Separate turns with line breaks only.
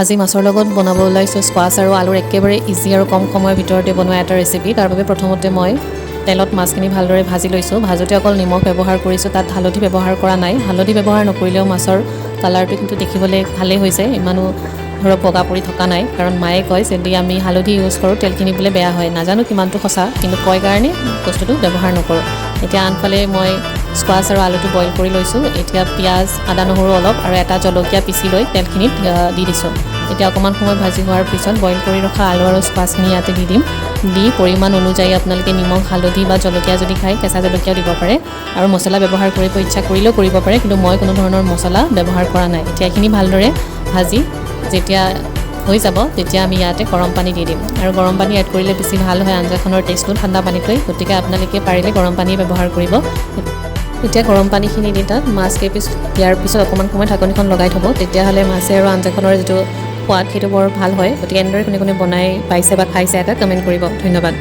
আজি মাছৰ লগত বনাব ওলাইছোঁ স্কোৱাছ আৰু আলুৰ একেবাৰে ইজি আৰু কম সময়ৰ ভিতৰতে বনোৱা এটা ৰেচিপি। তাৰ বাবে প্ৰথমতে মই তেলত মাছখিনি ভালদৰে ভাজি লৈছোঁ। ভাজোতে অকল নিমখ ব্যৱহাৰ কৰিছোঁ, তাত হালধি ব্যৱহাৰ কৰা নাই। হালধি ব্যৱহাৰ নকৰিলেও মাছৰ কালাৰটো কিন্তু দেখিবলৈ ভালেই হৈছে, ইমানো ধৰক বগা পৰি থকা নাই। কাৰণ মায়ে কয় যদি আমি হালধি ইউজ কৰোঁ তেলখিনি বোলে বেয়া হয়। নাজানো কিমানটো সঁচা, কিন্তু কয় কাৰণে বস্তুটো ব্যৱহাৰ নকৰোঁ। এতিয়া আনফালে মই স্কোৱাছ আৰু আলুটো বইল কৰি লৈছোঁ। এতিয়া পিঁয়াজ, আদা নহৰু অলপ আৰু এটা জলকীয়া পিচি লৈ তেলখিনিত দি দিছোঁ। এতিয়া অকণমান সময় ভাজি হোৱাৰ পিছত বইল কৰি ৰখা আলু আৰু স্কোৱাছখিনি ইয়াতে দি দিম। দি পৰিমাণ অনুযায়ী আপোনালোকে নিমখ, হালধি বা জলকীয়া যদি খায় কেঁচা জলকীয়াও দিব পাৰে আৰু মছলা ব্যৱহাৰ কৰিব ইচ্ছা কৰিলেও কৰিব পাৰে, কিন্তু মই কোনো ধৰণৰ মছলা ব্যৱহাৰ কৰা নাই। এতিয়া এইখিনি ভালদৰে ভাজি যেতিয়া হৈ যাব তেতিয়া আমি ইয়াতে গৰম পানী দি দিম আৰু গৰম পানী এড কৰিলে বেছি ভাল হয় আঞ্জাখনৰ টেষ্টটো ঠাণ্ডা পানীতকৈ। গতিকে আপোনালোকে পাৰিলে গৰম পানী ব্যৱহাৰ কৰিব। এতিয়া গৰম পানীখিনি দি তাত মাছ কেইপিচ দিয়াৰ পিছত অকণমান সময় ঢাকনিখন লগাই থ'ব। তেতিয়াহ'লে মাছে আৰু আঞ্জাখনৰ যিটো সোৱাদ সেইটো বৰ ভাল হয়। গতিকে এনেদৰে কোনে কোনে বনাই পাইছে বা খাইছে এটা কমেণ্ট কৰিব। ধন্যবাদ।